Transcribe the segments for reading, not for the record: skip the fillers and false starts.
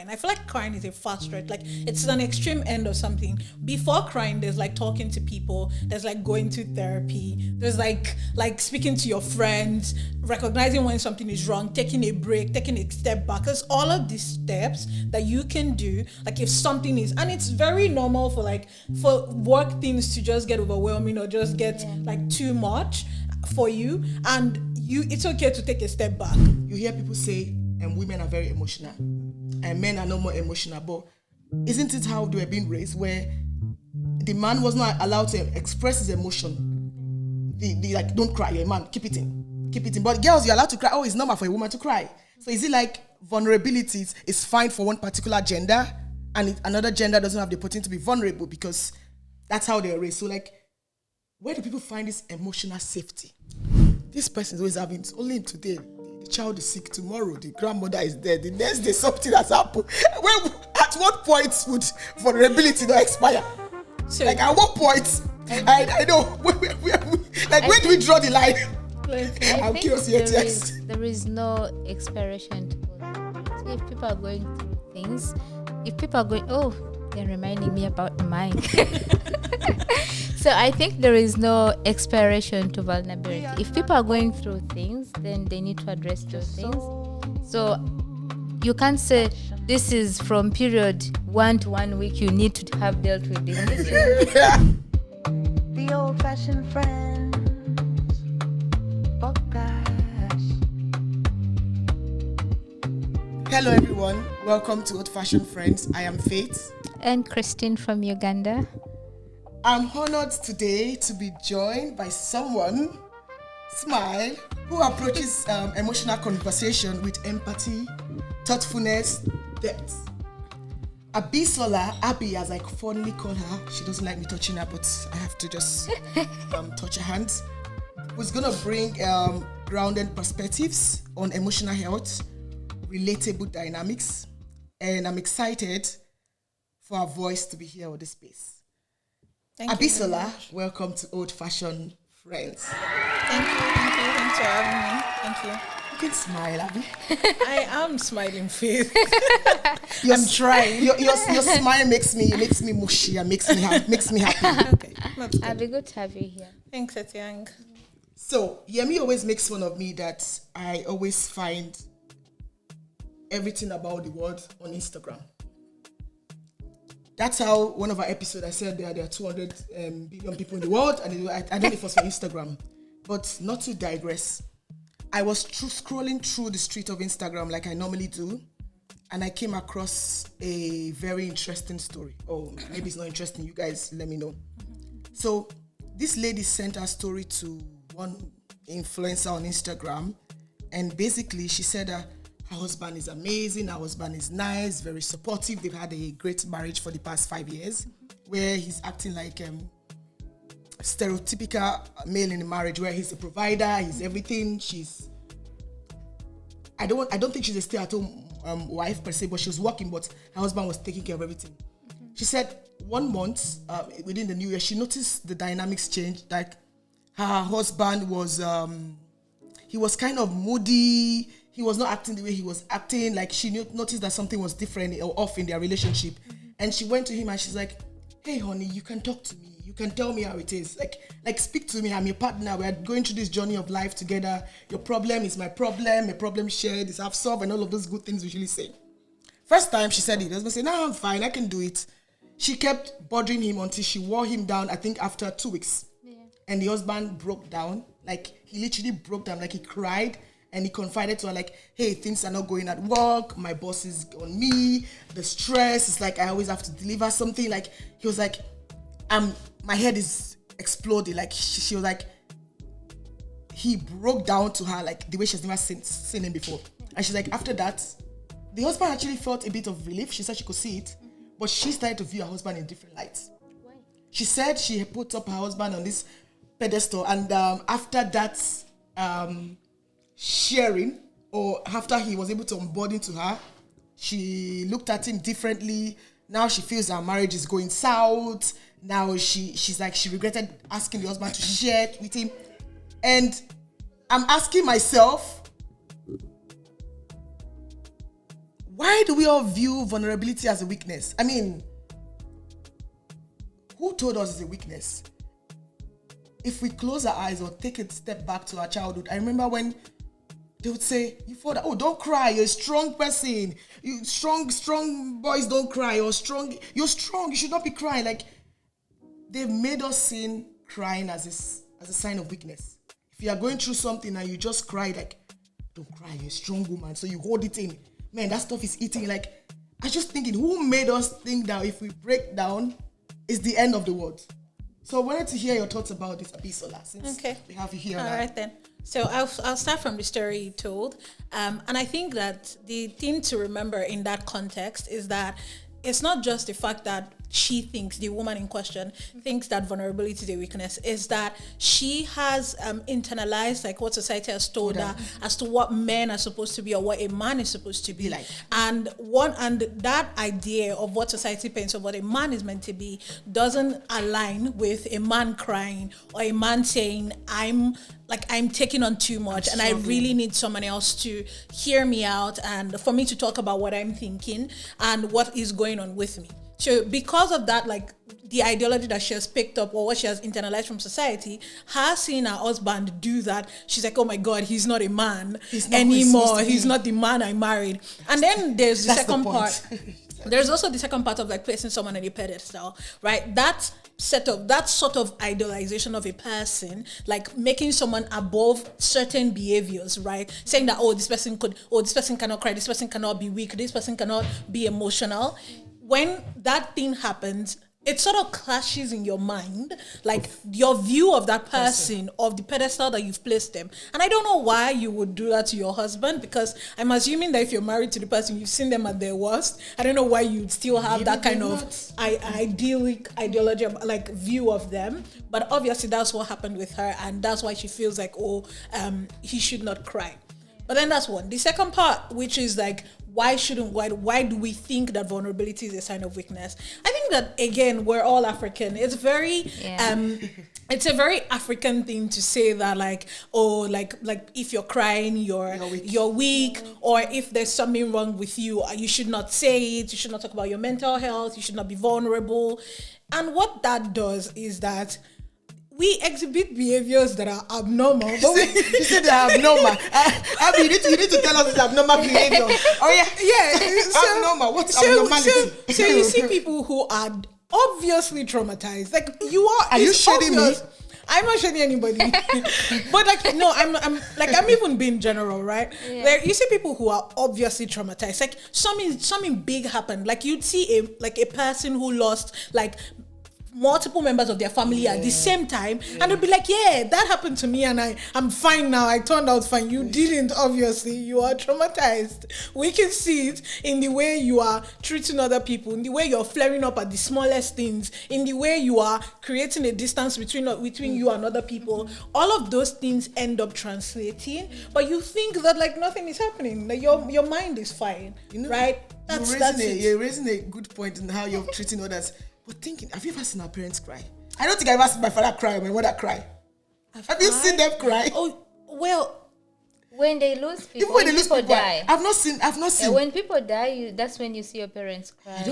And I feel like crying is a fast stretch. Like it's an extreme end of something. Before crying, there's like talking to people. There's like going to therapy. There's like speaking to your friends, recognizing when something is wrong, taking a break, taking a step back. There's all of these steps that you can do. Like if something is, and it's very normal for work things to just get overwhelming or just get like too much for you. And it's okay to take a step back. You hear people say, women are very emotional. And men are no more emotional, but isn't it how they were being raised, where the man was not allowed to express his emotion? The like, don't cry, you're a man, keep it in. But girls, you're allowed to cry. Oh, it's normal for a woman to cry. So is it like vulnerability is fine for one particular gender, and another gender doesn't have the opportunity to be vulnerable because that's how they're raised? So like, where do people find this emotional safety? This person is always having, it's only today. The child is sick, tomorrow the grandmother is dead, the next day something has happened. At what point would vulnerability not expire? So, like at what point? I know. Where do we draw the line? I'm curious. There is no expiration to vulnerability. If people are going through things, they're reminding me about mine. So I think there is no expiration to vulnerability. If people are going through things, then they need to address those things. So you can't say this is from period 1 to 1 week you need to have dealt with this. The old-fashioned friends. Oh gosh. Hello everyone, welcome to Old Fashioned Friends. I am Faith. And Christine from Uganda. I'm honored today to be joined by someone, Smile, who approaches emotional conversation with empathy, thoughtfulness, depth. Abisola, Abby as I fondly call her, she doesn't like me touching her, but I have to just touch her hands, who's going to bring grounded perspectives on emotional health, relatable dynamics, and I'm excited for our voice to be here on this space. Abisola, welcome to Old Fashioned Friends. Thank you. Thanks for having me. Thank you. You can smile, Abby. I am smiling, Faith. I'm trying. Your smile makes me mushy and makes me happy. Okay, that's good. I'll be good to have you here. Thanks, Etiang. So, Yemi always makes fun of me that I always find everything about the world on Instagram. That's how one of our episodes I said there are 200 billion people in the world, and I don't know if it was for Instagram. But not to digress, I was scrolling through the street of Instagram like I normally do, and I came across a very interesting story. Oh, maybe it's not interesting. You guys let me know. So this lady sent her story to one influencer on Instagram, and basically she said her husband is amazing, her husband is nice, very supportive. They've had a great marriage for the past 5 years, where he's acting like stereotypical male in the marriage, where he's a provider, he's everything. I don't think she's a stay-at-home wife per se, but she was working, but her husband was taking care of everything. She said 1 month within the new year, she noticed the dynamics change. Like her husband was, he was kind of moody. He was not acting the way he was acting. Like she noticed that something was different or off in their relationship. And she went to him and she's like, hey honey, you can talk to me. You can tell me how it is. Like speak to me. I'm your partner. We're going through this journey of life together. Your problem is my problem. A problem shared is half solved, and all of those good things we usually say. First time she said it, the husband said, no, I'm fine. I can do it. She kept bothering him until she wore him down, I think after 2 weeks. Yeah. And the husband broke down. Like he literally broke down. Like he cried. And he confided to her like, hey, things are not going at work. My boss is on me. The stress is like, I always have to deliver something. Like, he was like, my head is exploding. Like, she was like, he broke down to her like the way she's never seen him before. And she's like, after that, the husband actually felt a bit of relief. She said she could see it. But she started to view her husband in different lights. Why? She said she put up her husband on this pedestal. And after that, sharing, or after he was able to onboard to her, she looked at him differently. Now she feels her marriage is going south. Now she's like, she regretted asking the husband to share it with him. And I'm asking myself, why do we all view vulnerability as a weakness? I mean, who told us it's a weakness? If we close our eyes or take a step back to our childhood, I remember when they would say, "You father, oh, don't cry. You're a strong person. You strong boys don't cry. You're strong. You should not be crying." Like, they've made us see crying as a sign of weakness. If you are going through something and you just cry, like, don't cry. You're a strong woman. So you hold it in. Man, that stuff is eating. Like, I was just thinking, who made us think that if we break down, it's the end of the world? So I wanted to hear your thoughts about this, Abisola, since we have you here. All right then. So I'll start from the story you told. And I think that the thing to remember in that context is that it's not just the fact that she thinks, the woman in question thinks that vulnerability is a weakness, is that she has internalized like what society has told her as to what men are supposed to be or what a man is supposed to be like. And that idea of what society paints of what a man is meant to be doesn't align with a man crying or a man saying, I'm taking on too much and I really need someone else to hear me out and for me to talk about what I'm thinking and what is going on with me. So because of that, like the ideology that she has picked up or what she has internalized from society, her seeing her husband do that, she's like, oh my God, he's not a man anymore. He's not the man I married. And then there's the second part. There's also the second part of like placing someone on a pedestal, right? That sort of idolization of a person, like making someone above certain behaviors, right? Saying that, this person cannot cry, this person cannot be weak, this person cannot be emotional. When that thing happens, it sort of clashes in your mind, like your view of that person, of the pedestal that you've placed them. And I don't know why you would do that to your husband, because I'm assuming that if you're married to the person, you've seen them at their worst. I don't know why you'd still have that kind of idyllic ideology, like view of them. But obviously that's what happened with her, and that's why she feels like, he should not cry. But then that's one. The second part, which is like, why do we think that vulnerability is a sign of weakness? I think that, again, we're all African. It's it's a very African thing to say that, like if you're crying, you're weak, or if there's something wrong with you, you should not say it. You should not talk about your mental health. You should not be vulnerable. And what that does is that we exhibit behaviors that are abnormal. But you said they're abnormal. Abby, you need to tell us it's abnormal behavior. Oh yeah. Abnormal. What's abnormality? So you see people who are obviously traumatized. Like you are. Are you shading me? I'm not shading anybody. But like no, I'm even being general, right? Yeah. Like you see people who are obviously traumatized. Like something big happened. Like you'd see a person who lost like multiple members of their family at the same time, and they'll be like, that happened to me and I'm fine now, I turned out fine. You didn't, obviously. You are traumatized. We can see it in the way you are treating other people, in the way you're flaring up at the smallest things, in the way you are creating a distance between you and other people. All of those things end up translating, but you think that like nothing is happening, like your mind is fine, right? You're raising a good point in how you're treating others. But thinking, have you ever seen our parents cry? I don't think I've ever seen my father cry or my mother cry. Have you seen them cry? Oh, well, when they lose people, when people die. I've not seen. When people die, that's when you see your parents cry.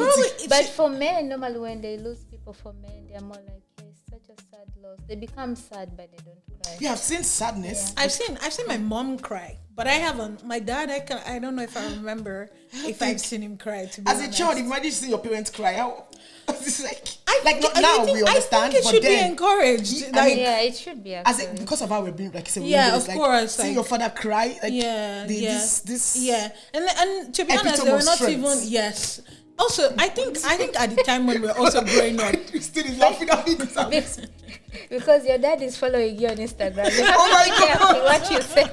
But for men, normally when they lose people, for men, they're more like, it's such a sad loss. They become sad, but they don't cry. You have seen sadness. Yeah. I've seen my mom cry, but I haven't. My dad, I don't know if I remember if I've seen him cry. To be honest. As a child, imagine seeing your parents cry. It's we understand. I think it should be encouraged. It should be. Because of how we're being, like, of course. Seeing your father cry, like, and to be honest, they were not even. Yes. Also, I think at the time when we were also growing up, Christine is laughing at me because your dad is following you on Instagram. Oh my God! What you say.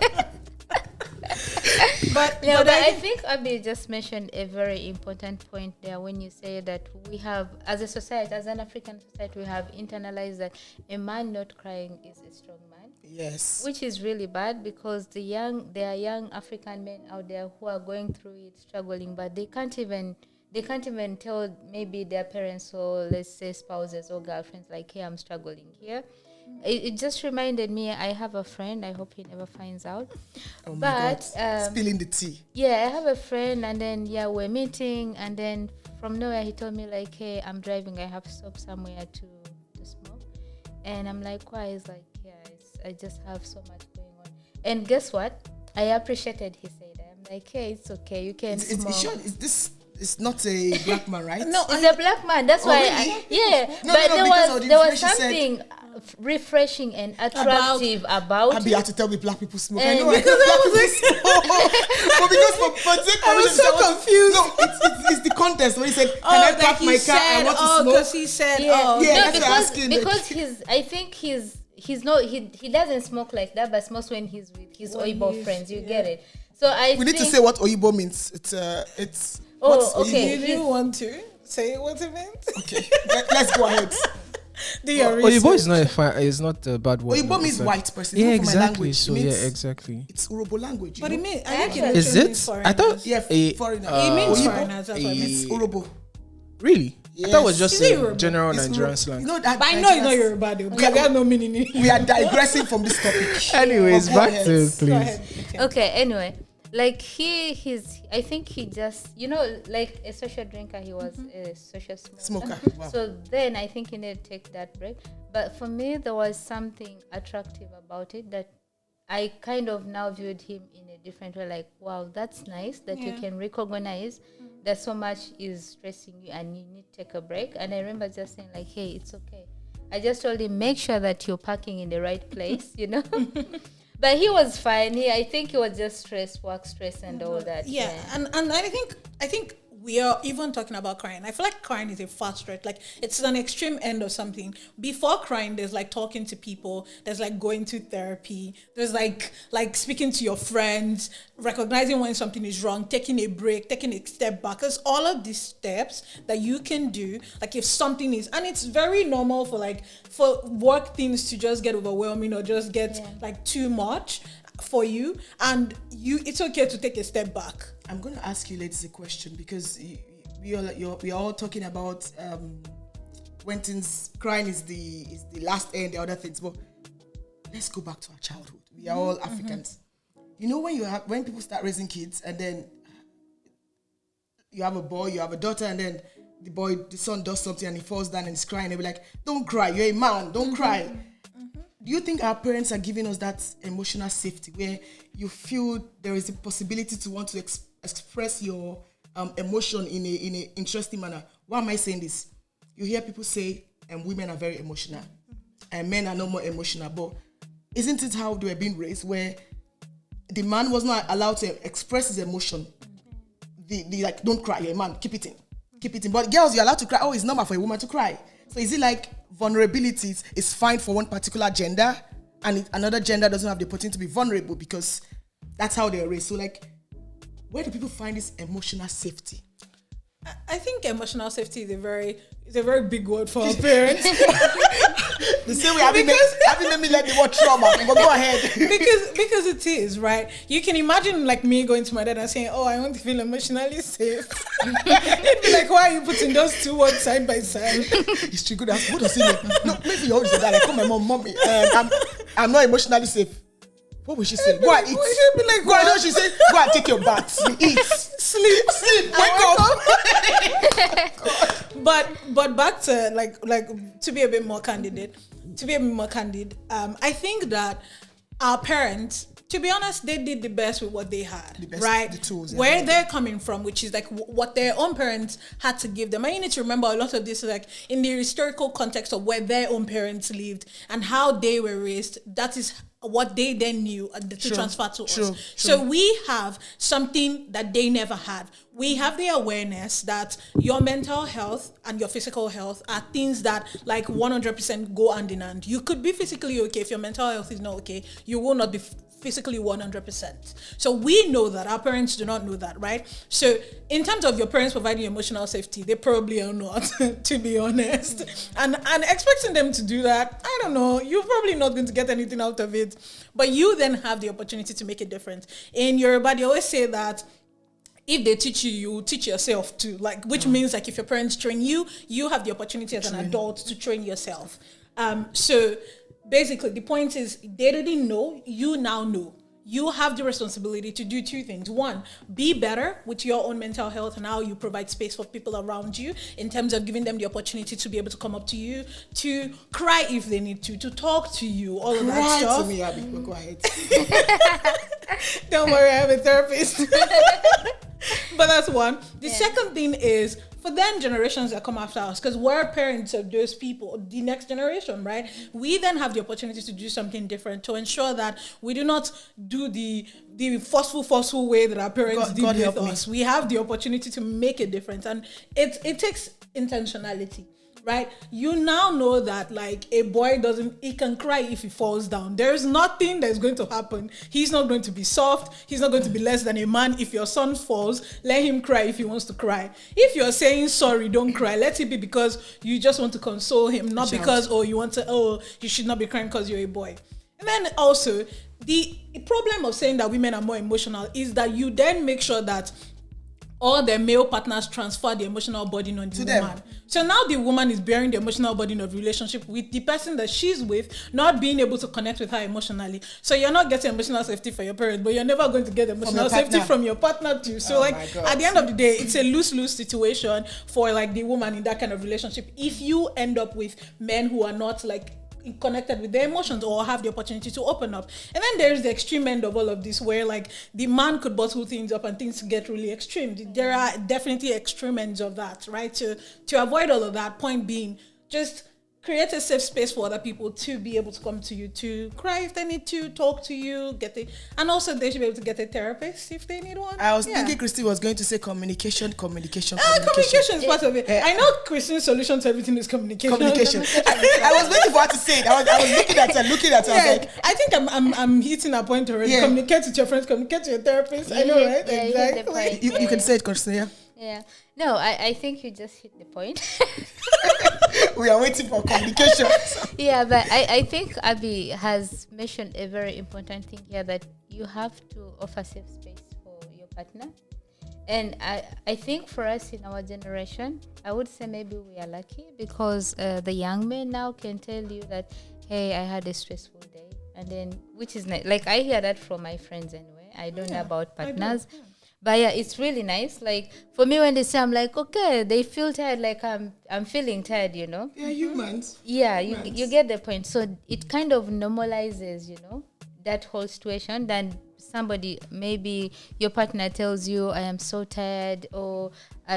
But I think Abby just mentioned a very important point there when you say that we have, as a society, as an African society, we have internalized that a man not crying is a strong man. Yes. Which is really bad, because there are young African men out there who are going through it, struggling, but they can't even tell maybe their parents or, let's say, spouses or girlfriends, like, hey, I'm struggling here. It just reminded me, I have a friend, I hope he never finds out. Oh my But God. Spilling the tea. yeah, I have a friend, and then we're meeting, and then from nowhere he told me like, hey, I'm driving, I have to stop somewhere to smoke. And I'm like, why? He's like, yeah, I just have so much going on. And guess what? I appreciated he said that. I'm like, hey, it's okay, you can smoke. It's not a black man, right? No, It's a black man. That's why. Really? But there was something refreshing and attractive about Abby it. had to tell me black people smoke. And I know because black people smoke. But because I was so confused. No, it's the contest when he said, "Can I park my car? I want to smoke." Because he said, Yeah, that's what I'm because asking. I think he's not he doesn't smoke like that, but smokes when he's with his Oibo friends. You get it? So We need to say what Oyibo means. It's. What's okay. Oyibo? do you want to say what it means? Okay, let's go ahead. Do your research. Oyibo is not a bad word. Oyibo means white person. Yeah, It's not from my exactly. language. So It yeah, means- exactly. It's Urobo language. But you it know? means, I think it Is literally it? means I thought. Yeah, foreigner. It means Oyibo foreigners, that's what it means. It's Urobo. Really? I thought it was Yes. just Is it a Yoruba? general It's Nigerian Urobo. slang. You know that But I know it's not Nigerians- Yoruba though, because they have no meaning in it. We are digressing from this topic. Anyways, Go back ahead. to Go please. ahead. Okay, anyway, like I think he just, like a social drinker, he was a social smoker. Wow. So then I think he needed to take that break. But for me, there was something attractive about it that I kind of now viewed him in a different way. Like, wow, that's nice that you Yeah. can recognize that so much is stressing you and you need to take a break. And I remember just saying like, hey, it's okay. I just told him, make sure that you're parking in the right place, But he was fine. I think he was just work stress and all that. Yeah, and I think we are even talking about crying. I feel like crying is a fast rate. Like it's an extreme end of something. Before crying, there's like talking to people. There's like going to therapy. There's like speaking to your friends, recognizing when something is wrong, taking a break, taking a step back. There's all of these steps that you can do. Like if something is, and it's very normal for work things to just get overwhelming or just get like too much for you, and it's okay to take a step back. I'm going to ask you ladies a question because we are all talking about when things crying is the last end, the other things. But let's go back to our childhood. We are all Africans. When people start raising kids and then you have a boy, you have a daughter, and then the son does something and he falls down and he's crying. They'll be like, "Don't cry, you're a man. Don't cry." Do you think our parents are giving us that emotional safety where you feel there is a possibility to want to express your emotion in a interesting manner? Why am I saying this? You hear people say women are very emotional and men are no more emotional, but isn't it how they were being raised where the man was not allowed to express his emotion? The like, don't cry, you're a man, keep it in. But girls, you're allowed to cry. Oh, it's normal for a woman to cry. So is it like vulnerability is fine for one particular gender and another gender doesn't have the opportunity to be vulnerable because that's how they're raised? So like, where do people find this emotional safety? I think emotional safety is a very big word for our parents. The same way having made me let the word trauma. But go ahead. because it is, right? You can imagine like me going to my dad and saying, "Oh, I want to feel emotionally safe." He'd be like, "Why are you putting those two words side by side?" It's true. Good. What does it mean? No, maybe you always say that. I call my mom, "Mommy, I'm not emotionally safe." What will she say? Go and eat. She'd be like, Go and she say, "Go and take your bath. Eat, sleep, wake up." But back to like to be a bit more candid, I think that our parents, to be honest, they did the best with what they had, right? The tools, where they're coming from, which is like what their own parents had to give them. And you need to remember a lot of this is like in the historical context of where their own parents lived and how they were raised. That is what they then knew to transfer to us. So we have something that they never had. We have the awareness that your mental health and your physical health are things that like 100% go hand in hand. You could be physically okay. If your mental health is not okay, you will not be physically 100%. So we know that. Our parents do not know that, right? So in terms of your parents providing emotional safety, they probably are not, to be honest. And expecting them to do that, I don't know, you're probably not going to get anything out of it. But you then have the opportunity to make a difference. In Yoruba, they always say that if they teach you, you teach yourself too. Like, which means like if your parents train you, you have the opportunity as an adult to train yourself. So basically, the point is they didn't know, you now know. You have the responsibility to do two things. One, be better with your own mental health and how you provide space for people around you in terms of giving them the opportunity to be able to come up to you, to cry if they need to talk to you, all of that stuff. To me, Abby. Go ahead. Don't worry, I have a therapist. But that's one. The second thing is, for them generations that come after us, because we're parents of those people, the next generation, right? We then have the opportunity to do something different to ensure that we do not do the forceful way that our parents did with us. We have the opportunity to make a difference, and it takes intentionality. Right? You now know that like a boy he can cry if he falls down. There's nothing that's going to happen. He's not going to be soft. He's not going to be less than a man. If your son falls, let him cry if he wants to cry. If you're saying sorry, don't cry. Let it be because you just want to console him, not because, you should not be crying because you're a boy. And then also, the problem of saying that women are more emotional is that you then make sure that all their male partners transfer the emotional burden on the woman. So now the woman is bearing the emotional burden of relationship with the person that she's with, not being able to connect with her emotionally. So you're not getting emotional safety for your parents, but you're never going to get emotional safety from your partner too. So at the end of the day, it's a lose-lose situation for like the woman in that kind of relationship. If you end up with men who are not like connected with their emotions or have the opportunity to open up. And then there's the extreme end of all of this where like the man could bottle things up and things get really extreme. There are definitely extreme ends of that, right? To avoid all of that, point being, just create a safe space for other people to be able to come to you, to cry if they need to, talk to you, and also they should be able to get a therapist if they need one. I was thinking Christine was going to say communication. Communication is part of it. I know Christine's solution to everything is communication. I was waiting for her to say it. I was looking at her. I was like, I think I'm hitting a point already. Communicate with your friends, communicate with your therapist. I know, right? Exactly. You can say it, Christine. Yeah. No, I think you just hit the point. We are waiting for communication. Yeah, but I think Abby has mentioned a very important thing here, that you have to offer safe space for your partner. And I think for us in our generation, I would say maybe we are lucky because the young men now can tell you that, hey, I had a stressful day. And then, which is nice. Like, I hear that from my friends anyway. I don't know about partners. But yeah, it's really nice. Like for me, when they say, I'm like, okay, they feel tired. Like I'm feeling tired, you know. Yeah, humans. Yeah, you get the point. So it kind of normalizes, you know, that whole situation. Then somebody, maybe your partner tells you, I am so tired, or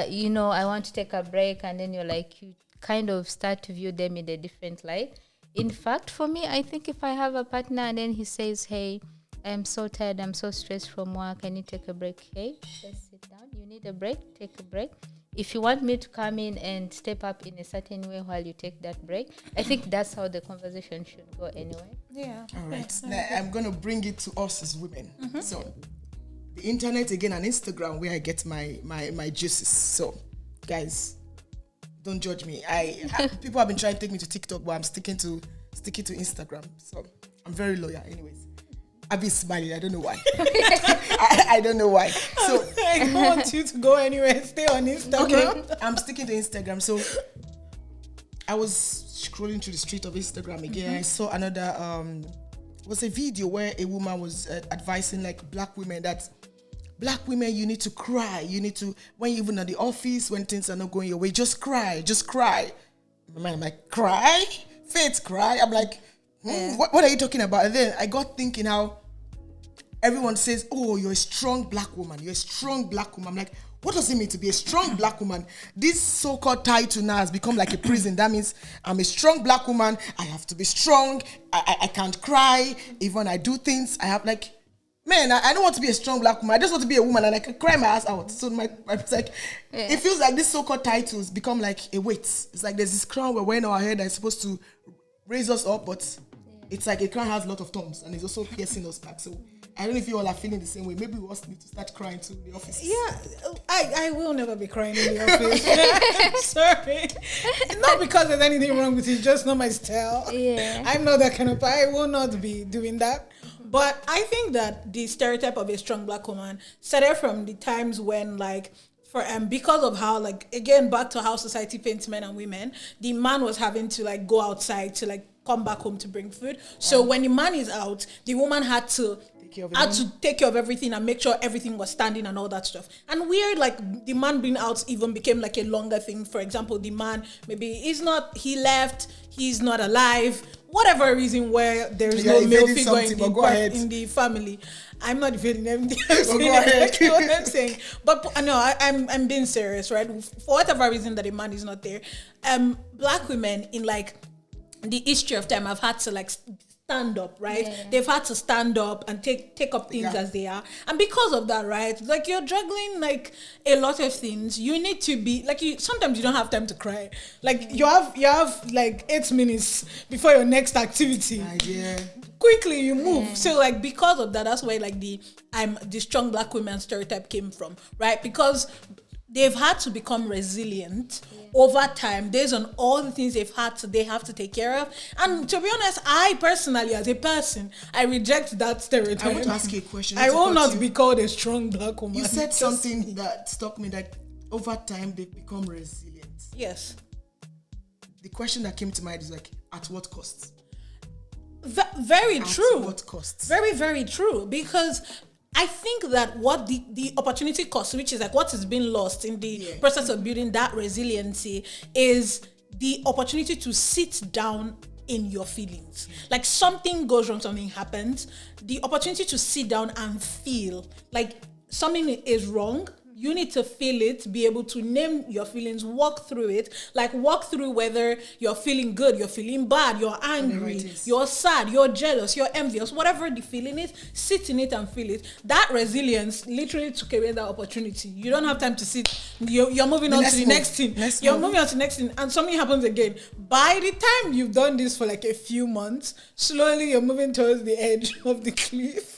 you know, I want to take a break, and then you're like, you kind of start to view them in a different light. In fact, for me, I think if I have a partner and then he says, hey, I'm so tired, I'm so stressed from work, I need to take a break. Hey, just sit down. You need a break, take a break. If you want me to come in and step up in a certain way while you take that break, I think that's how the conversation should go anyway. Yeah. All right. Now, I'm going to bring it to us as women. So, the internet again and Instagram, where I get my juices. So, guys, don't judge me. People have been trying to take me to TikTok, but I'm sticking to Instagram. So, I'm very loyal anyways. I've been smiling. I don't know why. I don't know why. So I don't want you to go anywhere. Stay on Instagram. Okay, I'm sticking to Instagram. So I was scrolling through the street of Instagram again. I saw another was a video where a woman was advising like black women that black women, you need to cry. You need to, when you're even at the office, when things are not going your way, just cry. Just cry. I'm like, cry? Faith, cry? I'm like, what are you talking about? And then I got thinking how everyone says, oh, you're a strong black woman. You're a strong black woman. I'm like, what does it mean to be a strong black woman? This so-called title now has become like a prison. That means I'm a strong black woman. I have to be strong. I can't cry. Even when I do things, I have like, man, I don't want to be a strong black woman. I just want to be a woman and I can cry my ass out. So it's like, it feels like these so-called titles become like a weight. It's like there's this crown we're wearing on our head that's supposed to raise us up, but it's like a crown has a lot of thorns and it's also piercing us back. So I don't know if you all are feeling the same way. Maybe we all need to start crying too in the office. Yeah, I will never be crying in the office. Sorry. Not because there's anything wrong with it, just not my style. Yeah. I'm not that kind of, I will not be doing that. But I think that the stereotype of a strong black woman started from the times when like, because of how, like, again, back to how society paints men and women, the man was having to like go outside to like come back home to bring food. So when the man is out, the woman had to take care of everything and make sure everything was standing and all that stuff. And weird, like the man being out even became like a longer thing. For example, the man maybe he left, he's not alive, whatever reason where there's no male figure in the family. I'm not feeling anything. What I'm saying. But no, I'm being serious, right? For whatever reason that a man is not there, black women in like the history of time have had to like stand up, right? Yeah. They've had to stand up and take up things as they are. And because of that, right, like you're juggling like a lot of things. You need to be like sometimes you don't have time to cry. Like you have like 8 minutes before your next activity. Quickly you move. So like because of that, that's where like the strong black women stereotype came from, right? Because they've had to become resilient over time based on all the things they have to take care of. And to be honest, I personally, as a person, I reject that stereotype. I want to ask you a question. I will not be called a strong black woman. You said something that struck me, that over time they've become resilient. Yes. The question that came to mind is like, at what cost? Very true. At what cost? Very, very true. Because I think that what the opportunity cost, which is like what is being lost in the process of building that resiliency, is the opportunity to sit down in your feelings. Like something goes wrong, something happens, the opportunity to sit down and feel like something is wrong. You need to feel it, be able to name your feelings, walk through it, like walk through whether you're feeling good, you're feeling bad, you're angry, you're sad, you're jealous, you're envious, whatever the feeling is, sit in it and feel it. That resilience literally took away that opportunity. You don't have time to sit. You're moving on to the next thing. You're moving on to the next thing, and something happens again. By the time you've done this for like a few months, slowly you're moving towards the edge of the cliff.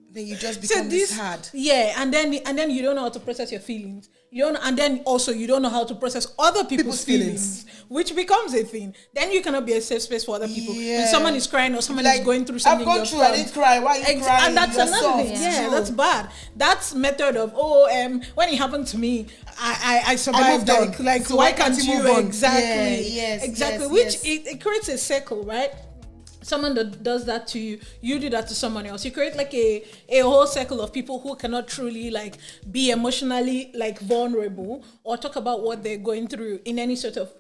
Then you just become this hard. Yeah, and then you don't know how to process your feelings. And then also you don't know how to process other people's feelings, which becomes a thing. Then you cannot be a safe space for other people. Yeah. When someone is crying or someone is going through something, I've gone through, I didn't cry. Why are you crying? And that's another thing. Yeah, that's bad. That's method of when it happened to me, I survived. Like so why can't you? Exactly. Exactly. Which it creates a circle, right? Someone that does that to you, you do that to someone else. You create like a whole circle of people who cannot truly like be emotionally like vulnerable or talk about what they're going through in any sort of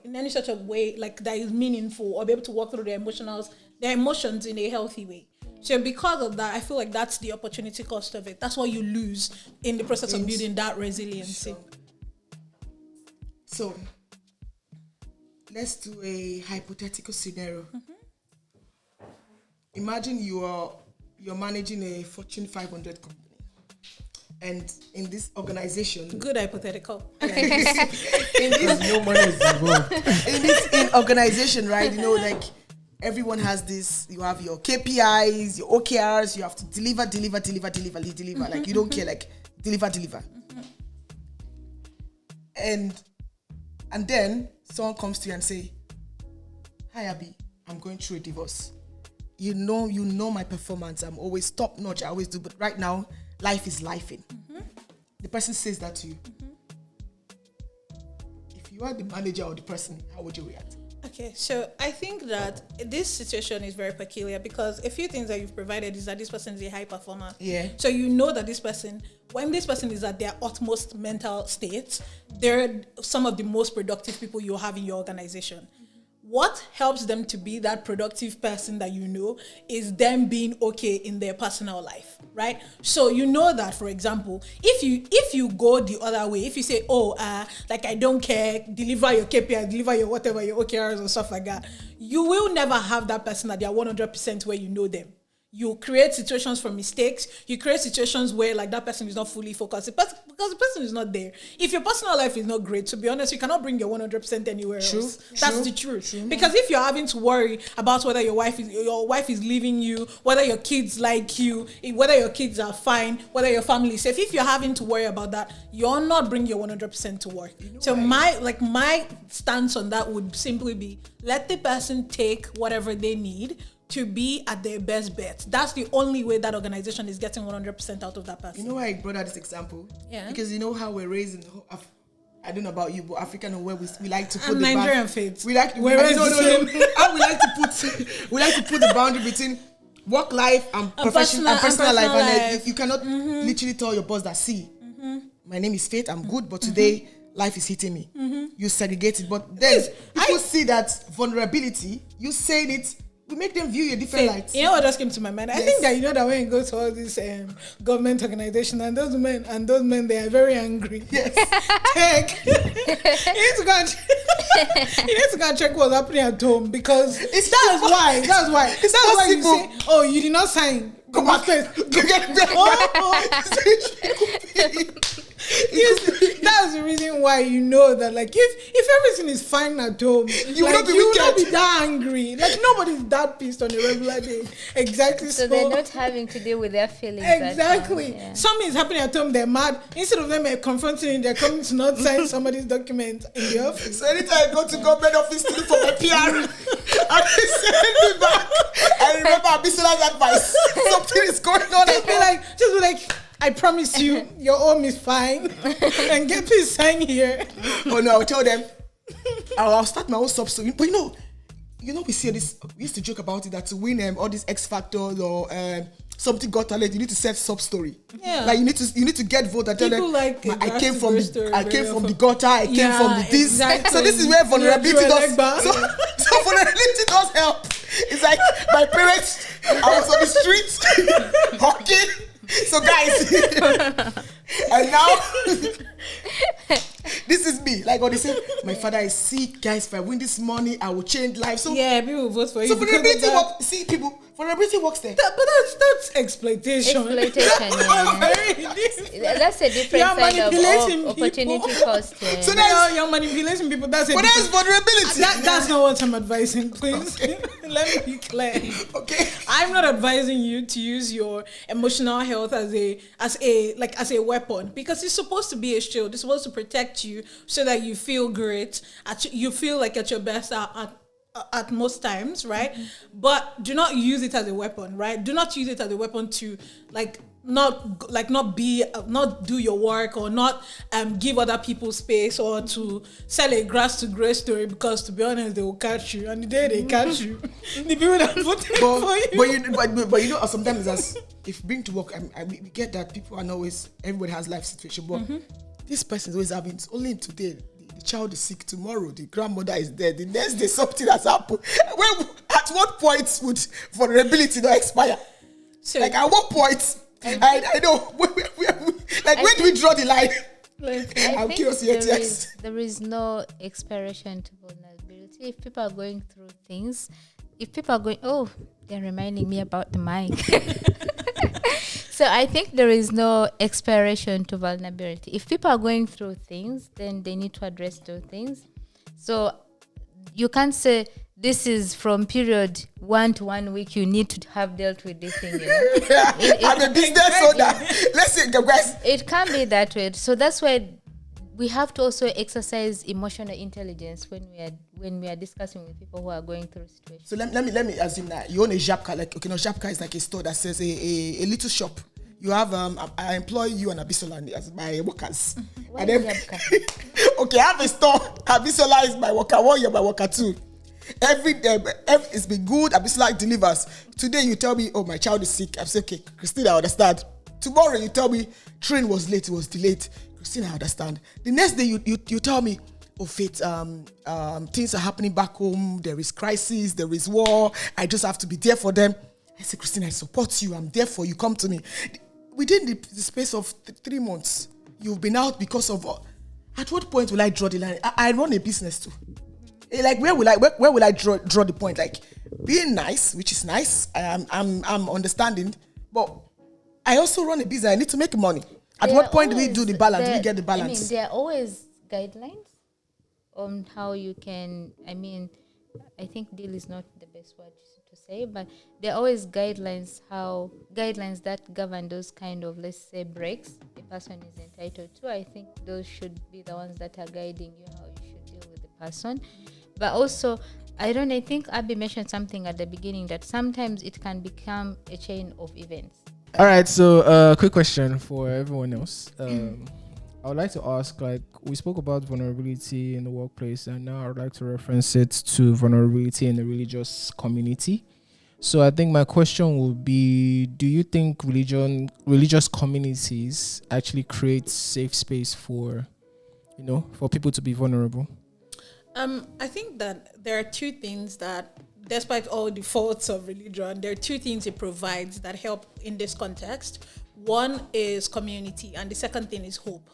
way like that is meaningful, or be able to walk through their emotions in a healthy way. So because of that, I feel like that's the opportunity cost of it. That's what you lose in the process of building that resiliency. So let's do a hypothetical scenario. Mm-hmm. Imagine you're managing a Fortune 500 company, and in this organization, good hypothetical. No money is involved. in organization, right? You know, like everyone has this. You have your KPIs, your OKRs. You have to deliver. Mm-hmm. Like you don't care, like deliver. Mm-hmm. And then someone comes to you and say, "Hi, Abby, I'm going through a divorce. You know my performance. I'm always top notch. I always do. But right now, life is lifing." Mm-hmm. The person says that to you. Mm-hmm. If you are the manager or the person, how would you react? Okay, so I think that this situation is very peculiar because a few things that you've provided is that this person is a high performer. Yeah. So you know that this person, when this person is at their utmost mental state, they're some of the most productive people you'll have in your organization. What helps them to be that productive person that you know is them being okay in their personal life, right? So you know that, for example, if you go the other way, if you say, like I don't care, deliver your KPI, deliver your whatever, your OKRs or stuff like that, you will never have that person at their 100% where you know them. You create situations for mistakes. You create situations where like that person is not fully focused because the person is not there. If your personal life is not great, to be honest, you cannot bring your 100% anywhere else. That's the truth. True. Because if you're having to worry about whether your wife is leaving you, whether your kids like you, whether your kids are fine, whether your family is safe, if you're having to worry about that, you're not bringing your 100% to work. So my stance on that would simply be let the person take whatever they need to be at their best bet. That's the only way that organization is getting 100% out of that person. You know why I brought out this example? Yeah. Because you know how we're raised I don't know about you, but African or where we like to put And the Nigerian faith. We like Where is the same? How we like to put the boundary between work life and personal life. And you cannot literally tell your boss that, see, my name is Faith, I'm good, but today life is hitting me. You segregate it, but then people see that vulnerability. You saying it, we make them view you a different light. You know what just came to my mind? I think that you know that when you go to all these government organizations and those men, they are very angry. Yes. You need to go and check what's happening at home, because that's why you say, oh, you did not sign. Go back. Go get That's the reason why you know that, like, if everything is fine at home, you will not be that angry. Like, nobody's that pissed on a regular day. Exactly. So they're not having to deal with their feelings. Exactly. Yeah. Something is happening at home, they're mad. Instead of them confronting it, they're coming to not sign somebody's document in the office. So anytime I go to government office to look for my PR, and they send me back, I remember Abisola's advice. Something is going on. Just be like, I promise you, your home is fine. And get please sign here. Oh no, I'll tell them. I'll start my own sub story. But you know, we see this. We used to joke about it, that to win all these X Factors or something got talent, you need to set sub story. Yeah. Like you need to get vote and tell them. Like I came from the gutter. I came from the this. Exactly. So this is where vulnerability does. So vulnerability does help. It's like my parents. I was on the streets hawking. So guys, and now this is me. Like what they say, my father is sick, guys. If I win this money, I will change life. So yeah, people will vote for you. So vulnerability works. See, people, vulnerability works there. But that's exploitation. That's a different side of opportunity cost. Yeah. So now you're manipulating people. That's vulnerability. That's not what I'm advising, please. Let me be clear. Okay. I'm not advising you to use your emotional health as a weapon, because it's supposed to be a shield. It's supposed to protect you so that you feel great. You feel like at your best at most times, right? But do not use it as a weapon, right? Do not use it as a weapon to not do your work, or not give other people space, or to sell a grass to grey story, because to be honest, they will catch you, and the day they catch you, the people that voted for you. But you know, sometimes if being to work, we get that people are not always, everybody has life situation, but this person is always having, it's only today. The child is sick, tomorrow the grandmother is dead, the next day something has happened. At what point would vulnerability not expire? So, like at what point? I know. Where do we draw the line? I'm curious here. There is no expiration to vulnerability. If people are going through things, oh, they're reminding me about the mic. So I think there is no expiration to vulnerability. If people are going through things, then they need to address those things. So you can't say this is from period 1 to 1 week. You need to have dealt with this thing. You know? I'm a business owner. Let's say, guys. It can't be that way. So that's why we have to also exercise emotional intelligence when we are discussing with people who are going through situations. So let me assume that you own a Japka. Like, okay, no, Japka is like a store that says a little shop. You have I employ you and Abisola as my workers. Why and then, Japka? Okay, I have a store. Abisola is my worker. One, you're my worker too. Every it's been good. Abisola delivers. Today you tell me, oh, my child is sick. I'm saying, okay, Christine, I understand. Tomorrow you tell me train was late, it was delayed. Christine, I understand. The next day you tell me, oh, Faith, things are happening back home. There is crisis. There is war. I just have to be there for them. I say, Christine, I support you. I'm there for you. Come to me. Within the space of 3 months, you've been out because of. At what point will I draw the line? I run a business too. Like where will I draw the point? Like being nice, which is nice. I'm understanding, but I also run a business. I need to make money. At what point do we do the balance? Do we get the balance? I mean, there are always guidelines on how you can. I mean, I think deal is not the best word to say, but there are always guidelines that govern those kind of, let's say, breaks the person is entitled to. I think those should be the ones that are guiding you how you should deal with the person. But also, I think Abby mentioned something at the beginning that sometimes it can become a chain of events. All right, so quick question for everyone else. I would like to ask, like, we spoke about vulnerability in the workplace, and now I would like to reference it to vulnerability in the religious community. So I think my question would be, do you think religious communities actually create safe space for, for people to be vulnerable? I think that there are two things that, despite all the faults of religion, there are two things it provides that help in this context. One is community, and the second thing is hope,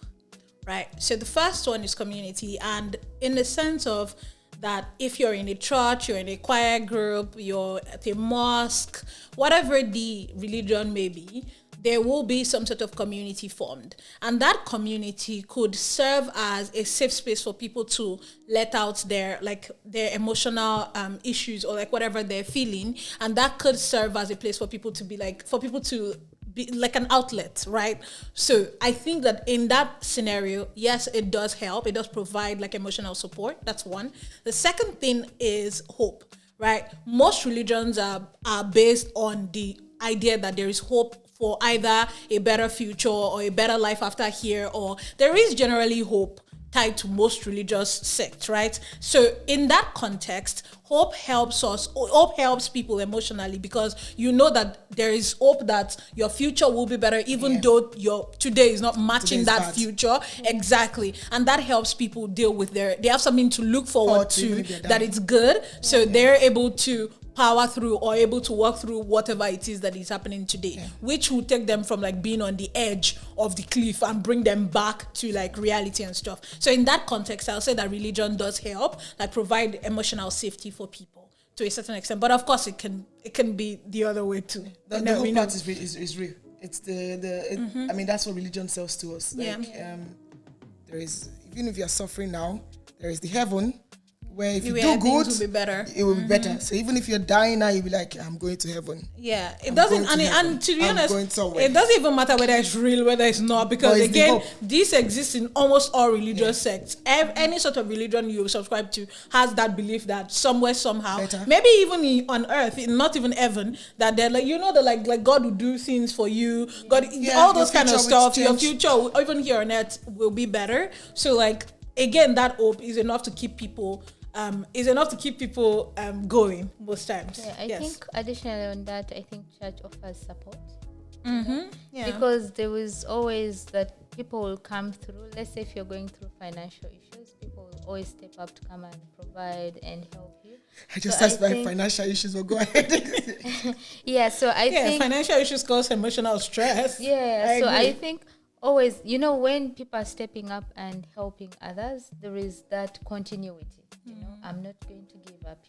right? So the first one is community, and in the sense of that if you're in a church, you're in a choir group, you're at a mosque, whatever the religion may be, there will be some sort of community formed. And that community could serve as a safe space for people to let out their emotional issues or like whatever they're feeling. And that could serve as a place for people to be like an outlet, right? So I think that in that scenario, yes, it does help. It does provide like emotional support. That's one. The second thing is hope, right? Most religions are based on the idea that there is hope for either a better future or a better life after here, or there is generally hope tied to most religious sects, right? So in that context, hope helps people emotionally, because you know that there is hope that your future will be better, even though your today is not matching that future. Exactly. And that helps people deal with they have something to look forward to, that it's good. So they're able to power through or able to work through whatever it is that is happening today, which will take them from like being on the edge of the cliff and bring them back to like reality and stuff. So in that context, I'll say that religion does help, like provide emotional safety for people to a certain extent. But of course, it can be the other way too. The whole part is real. It's I mean, that's what religion sells to us. Like, there is, even if you're suffering now, there is the heaven, where if you do good, will be better. It will be better. So even if you're dying now, you'll be like, I'm going to heaven. Yeah, it doesn't. And to be honest, it doesn't even matter whether it's real, whether it's not, because again, this exists in almost all religious sects. Any sort of religion you subscribe to has that belief that somewhere, somehow, maybe even on earth, not even heaven, that they're like, that like God will do things for you. God, all those kind of stuff. Your future, even here on earth, will be better. So like, again, that hope is enough to keep people. Going most times. Yeah, I think additionally on that, I think church offers support. Because there was always that people will come through. Let's say if you're going through financial issues, people will always step up to come and provide and help you. I just asked my financial issues, but go ahead. So I think financial issues cause emotional stress. I think always, when people are stepping up and helping others, there is that continuity. I'm not going to give up,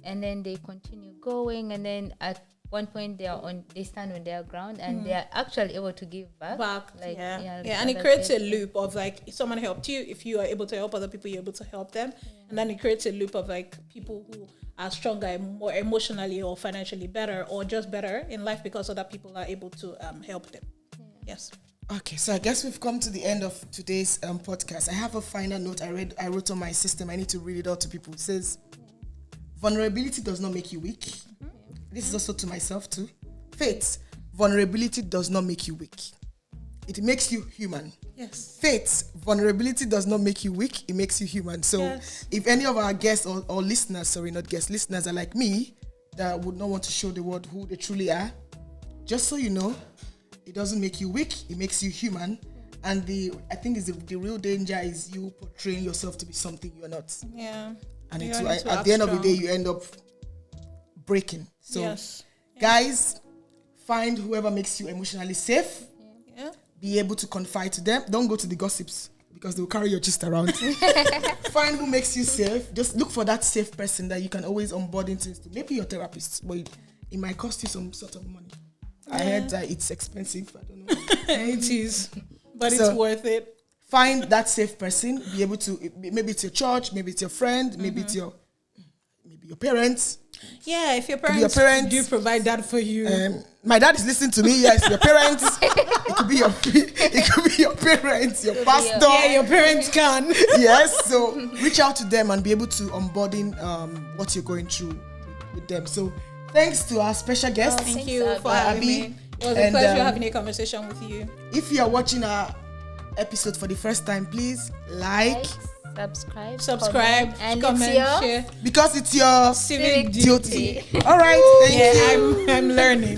and then they continue going, and then at one point they stand on their ground, and they are actually able to give back. And it creates a loop of like, if someone helped you, if you are able to help other people, you're able to help them, and then it creates a loop of like people who are stronger and more emotionally or financially better, or just better in life because other people are able to help them. Yes. Okay, so I guess we've come to the end of today's podcast. I have a final note I wrote on my system. I need to read it out to people. It says, vulnerability does not make you weak. This is also to myself too. Faith, vulnerability does not make you weak. It makes you human. Yes. Faith, vulnerability does not make you weak. It makes you human. So if any of our guests or listeners, sorry, not guests, listeners are like me, that would not want to show the world who they truly are, just so you know, it doesn't make you weak, it makes you human. And I think the real danger is you portraying yourself to be something you're not. Yeah. And at the end of the day, you end up breaking. So, guys, find whoever makes you emotionally safe. Yeah. Be able to confide to them. Don't go to the gossips, because they'll carry your gist around. Find who makes you safe. Just look for that safe person that you can always onboard into. Maybe your therapist, but it might cost you some sort of money. I heard that it's expensive. I don't know. It is, but it's worth it. Find that safe person. Be able to. Maybe it's your church. Maybe it's your friend. Maybe it's your parents. Yeah, if your parents do provide that for you. My dad is listening to me. Yes, your parents. It could be your parents, your pastor. Yeah, your parents can. Yes, so reach out to them and be able to onboarding what you're going through with them. So. Thanks to our special guest. Thank you for having me. It was a pleasure having a conversation with you. If you are watching our episode for the first time, please like, subscribe, and comment, it's your share. because it's your Civic duty. duty. All right, thank you. I'm learning.